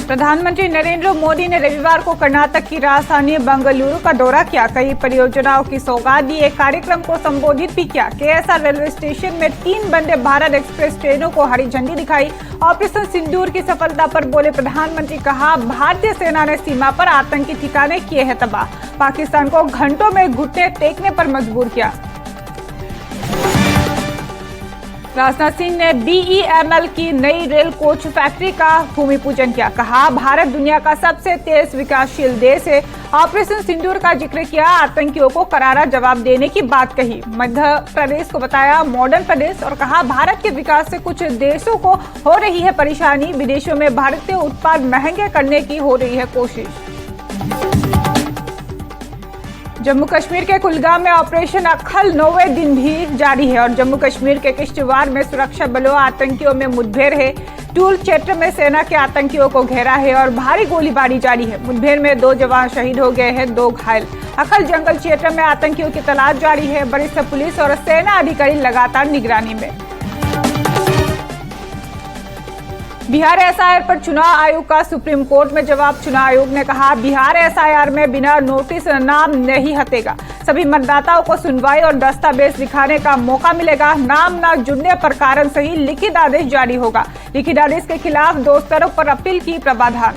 प्रधानमंत्री नरेंद्र मोदी ने रविवार को कर्नाटक की राजधानी बेंगलुरु का दौरा किया। कई परियोजनाओं की सौगात दी। एक कार्यक्रम को संबोधित भी किया। केएसआर रेलवे स्टेशन में 3 वंदे भारत एक्सप्रेस ट्रेनों को हरी झंडी दिखाई। ऑपरेशन सिंदूर की सफलता पर बोले प्रधानमंत्री, कहा भारतीय सेना ने सीमा पर आतंकी ठिकाने किए हैं तबाह। पाकिस्तान को घंटों में घुटने टेकने पर मजबूर किया। राजनाथ सिंह ने BEML की नई रेल कोच फैक्ट्री का भूमि पूजन किया। कहा भारत दुनिया का सबसे तेज विकासशील देश है। ऑपरेशन सिंदूर का जिक्र किया। आतंकियों को करारा जवाब देने की बात कही। मध्य प्रदेश को बताया मॉडर्न प्रदेश और कहा भारत के विकास से कुछ देशों को हो रही है परेशानी। विदेशों में भारतीय उत्पाद महंगे करने की हो रही है कोशिश। जम्मू कश्मीर के कुलगाम में ऑपरेशन अक्खल 9वें दिन भी जारी है और जम्मू कश्मीर के किश्तवाड़ में सुरक्षा बलों आतंकियों में मुठभेड़ है। टूल क्षेत्र में सेना के आतंकियों को घेरा है और भारी गोलीबारी जारी है। मुठभेड़ में 2 जवान शहीद हो गए हैं, 2 घायल। अक्खल जंगल क्षेत्र में आतंकियों की तलाश जारी है। वरिष्ठ पुलिस और सेना अधिकारी लगातार निगरानी में। बिहार SIR पर चुनाव आयोग का सुप्रीम कोर्ट में जवाब। चुनाव आयोग ने कहा बिहार SIR में बिना नोटिस नाम नहीं हटेगा। सभी मतदाताओं को सुनवाई और दस्तावेज दिखाने का मौका मिलेगा। नाम न जुड़ने पर कारण सही लिखित आदेश जारी होगा। लिखित आदेश के खिलाफ 2 स्तरों पर अपील की प्रावधान।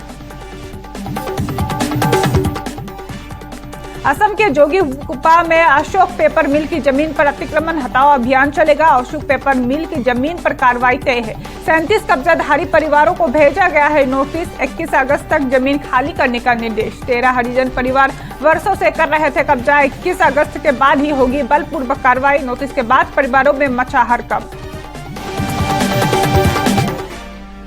असम के जोगीघोपा में अशोक पेपर मिल की जमीन पर अतिक्रमण हटाओ अभियान चलेगा। अशोक पेपर मिल की जमीन पर कार्रवाई तय है। 37 कब्जाधारी परिवारों को भेजा गया है नोटिस। 21 अगस्त तक जमीन खाली करने का निर्देश। 13 हरिजन परिवार वर्षों से कर रहे थे कब्जा। 21 अगस्त के बाद ही होगी बलपूर्वक कार्रवाई। नोटिस के बाद परिवारों में मचा हड़कंप।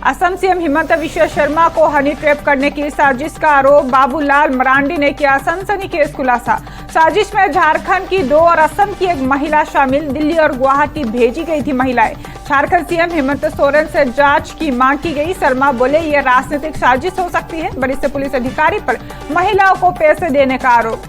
असम सीएम हिमंत विश्व शर्मा को हनी ट्रैप करने की साजिश का आरोप। बाबूलाल मरांडी ने किया सनसनीखेज खुलासा। साजिश में झारखंड की 2 और असम की 1 महिला शामिल। दिल्ली और गुवाहाटी भेजी गई थी महिलाएं। झारखंड सीएम हेमंत सोरेन से जांच की मांग की गई। शर्मा बोले ये राजनीतिक साजिश हो सकती है। वरिष्ठ पुलिस अधिकारी पर महिलाओं को पैसे देने का आरोप।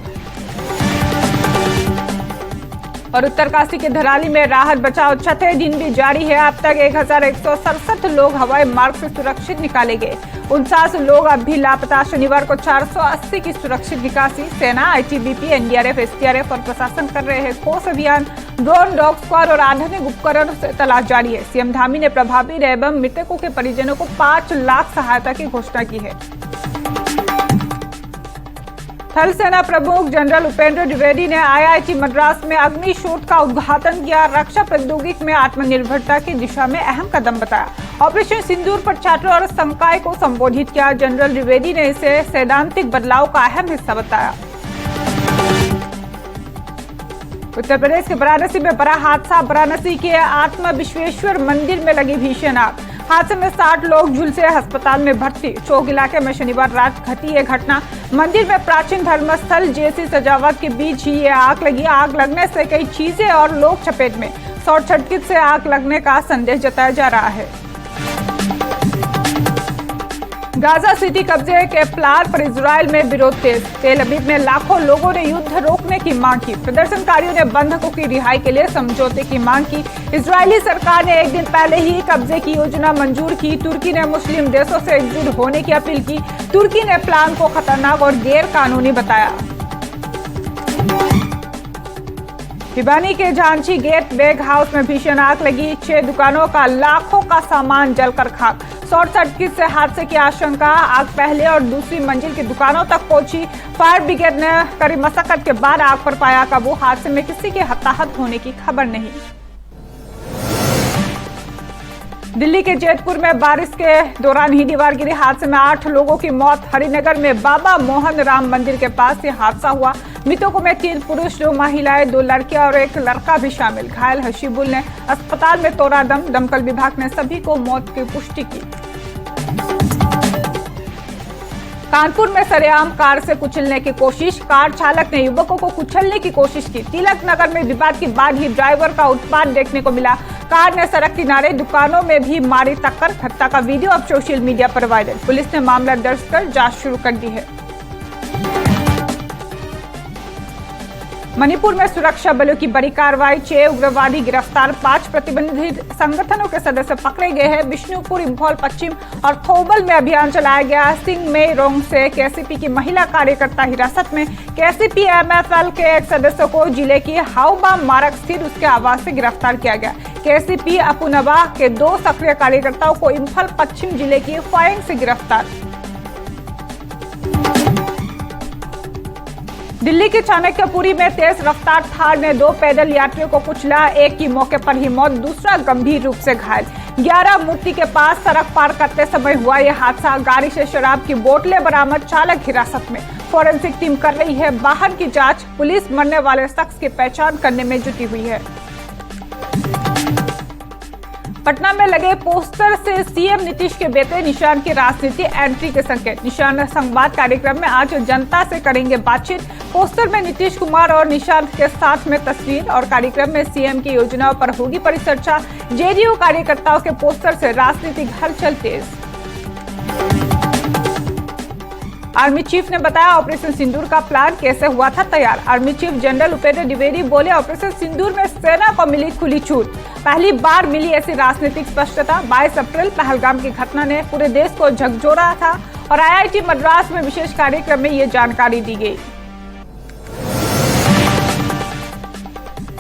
और उत्तरकाशी के धराली में राहत बचाव 6वें दिन भी जारी है। अब तक 1167 लोग हवाई मार्ग से सुरक्षित निकाले गए। 49 लोग अब भी लापता। शनिवार को 480 की सुरक्षित निकासी। सेना, ITBP, NDRF, SDRF और प्रशासन कर रहे हैं खोज अभियान। ड्रोन, डॉग स्क्वाड और आधुनिक उपकरण से तलाश जारी है। सीएम धामी ने प्रभावित एवं मृतकों के परिजनों को 5 लाख सहायता की घोषणा की है। थल सेना प्रमुख जनरल उपेंद्र द्विवेदी ने IIT मद्रास में अग्नि शोध का उद्घाटन किया। रक्षा प्रौद्योगिकी में आत्मनिर्भरता की दिशा में अहम कदम बताया। ऑपरेशन सिंदूर पर छात्रों और संकाय को संबोधित किया। जनरल द्विवेदी ने इसे सैद्धांतिक बदलाव का अहम हिस्सा बताया। उत्तर प्रदेश के वाराणसी में बड़ा हादसा। वाराणसी के आत्मा विश्वेश्वर मंदिर में लगी भीषण आग। हादसे में 60 लोग झुलसे अस्पताल में भर्ती। चौक इलाके में शनिवार रात घटी ये घटना। मंदिर में प्राचीन धर्मस्थल जैसी सजावट के बीच ही ये आग लगी। आग लगने से कई चीजें और लोग चपेट में। शॉर्ट सर्किट से आग लगने का संदेश जताया जा रहा है। गाजा सिटी कब्जे के प्लान पर इजरायल में विरोध तेज। तेल अवीव में लाखों लोगों ने युद्ध रोकने की मांग की। प्रदर्शनकारियों ने बंधकों की रिहाई के लिए समझौते की मांग की। इजरायली सरकार ने 1 दिन पहले ही कब्जे की योजना मंजूर की। तुर्की ने मुस्लिम देशों से एकजुट होने की अपील की। तुर्की ने प्लान को खतरनाक और गैर कानूनी बताया। भिवानी के झांसी गेट वेग हाउस में भीषण आग लगी। 6 दुकानों का लाखों का सामान जलकर खाक। शॉर्ट सर्किट से हादसे की आशंका। आग पहले और दूसरी मंजिल की दुकानों तक पहुंची। फायर ब्रिगेड ने कड़ी मशक्कत के बाद आग पर पाया काबू। हादसे में किसी के हताहत होने की खबर नहीं। दिल्ली के जैतपुर में बारिश के दौरान ही दीवार गिरी। हादसे में 8 लोगों की मौत। हरिनगर में बाबा मोहन राम मंदिर के पास ये हादसा हुआ। मृतकों में 3 पुरुष, 2 महिलाएं, 2 लड़कियां और 1 लड़का भी शामिल। घायल हशीबुल ने अस्पताल में तोड़ा दम। दमकल विभाग ने सभी को मौत की पुष्टि की। कानपुर में सरेआम कार से कुचलने की कोशिश। कार चालक ने युवकों को कुचलने की कोशिश की। तिलक नगर में विवाद के बाद ही ड्राइवर का उत्पात देखने को मिला। कार ने सड़क किनारे दुकानों में भी मारी टक्कर। घटना का वीडियो अब सोशल मीडिया पर वायरल। पुलिस ने मामला दर्ज कर जांच शुरू कर दी है। मणिपुर में सुरक्षा बलों की बड़ी कार्रवाई, 6 उग्रवादी गिरफ्तार, 5 प्रतिबंधित संगठनों के सदस्य पकड़े गए हैं। बिष्णुपुर, इंफॉल पश्चिम और थोबल में अभियान चलाया गया। सिंह में रोंग से केसीपी की महिला कार्यकर्ता हिरासत में। केसीपी एमएफएल के एक सदस्य को जिले की हाउबा मार्ग स्थित उसके आवास से गिरफ्तार किया गया। केसीपी अपुनवा के 2 सक्रिय कार्यकर्ताओं को इंफॉल पश्चिम जिले की फायंग से गिरफ्तार। दिल्ली के चाणक्यपुरी में तेज रफ्तार थार ने 2 पैदल यात्रियों को कुचला, एक की मौके पर ही मौत, दूसरा गंभीर रूप से घायल। 11 मूर्ति के पास सड़क पार करते समय हुआ यह हादसा। गाड़ी से शराब की बोतलें बरामद, चालक हिरासत में। फोरेंसिक टीम कर रही है वाहन की जांच। पुलिस मरने वाले शख्स की पहचान करने में जुटी हुई है। पटना में लगे पोस्टर से सीएम नीतीश के बेटे निशान की राजनीति एंट्री के संकेत। निशान संवाद कार्यक्रम में आज जनता से करेंगे बातचीत। पोस्टर में नीतीश कुमार और निशान के साथ में तस्वीर और कार्यक्रम में सीएम की योजनाओं पर होगी परिचर्चा। जेडीयू कार्यकर्ताओं के पोस्टर से राजनीतिक हलचल तेज। आर्मी चीफ ने बताया ऑपरेशन सिंदूर का प्लान कैसे हुआ था तैयार। Army chief general Upendra Dwivedi बोले ऑपरेशन सिंदूर में सेना को मिली खुली छूट, पहली बार मिली ऐसी राजनीतिक स्पष्टता। 22 अप्रैल पहलगाम की घटना ने पूरे देश को झकझोरा था और आईआईटी मद्रास में विशेष कार्यक्रम में ये जानकारी दी गई।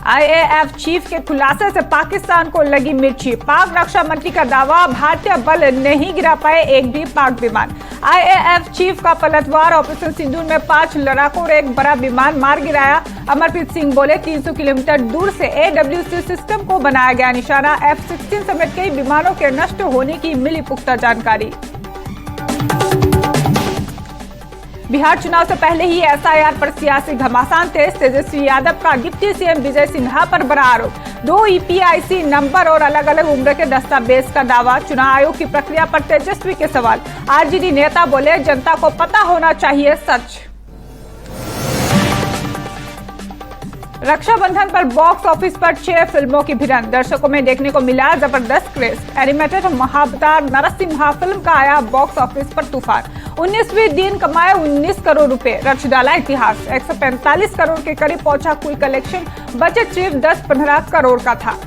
आईएएफ चीफ के खुलासे से पाकिस्तान को लगी मिर्ची। पाक रक्षा मंत्री का दावा, भारतीय बल नहीं गिरा पाए एक भी पाक विमान। आईएएफ चीफ का पलटवार, ऑपरेशन सिंदूर में 5 लड़ाकों और एक बड़ा विमान मार गिराया। अमरप्रीत सिंह बोले 300 किलोमीटर दूर से AWC सिस्टम को बनाया गया निशाना। F-16 समेत कई विमानों के नष्ट होने की मिली पुख्ता जानकारी। बिहार चुनाव से पहले ही एसआईआर पर सियासी घमासान तेज। तेजस्वी यादव का डिप्टी सीएम विजय सिन्हा पर बड़ा आरोप। 2 EPIC नंबर और अलग अलग उम्र के दस्तावेज का दावा। चुनाव आयोग की प्रक्रिया पर तेजस्वी के सवाल। आरजेडी नेता बोले जनता को पता होना चाहिए सच। रक्षाबंधन पर बॉक्स ऑफिस पर 6 फिल्मों की भिड़ंत, दर्शकों में देखने को मिला जबरदस्त क्रेज। एनिमेटेड महाअवतार नरसिम्हा फिल्म का आया बॉक्स ऑफिस पर तूफान। 19वें दिन कमाए 19 करोड़ रुपए, रच डाला इतिहास। 145 करोड़ के करीब पहुंचा कुल कलेक्शन। बजट सिर्फ 10-15 करोड़ का था।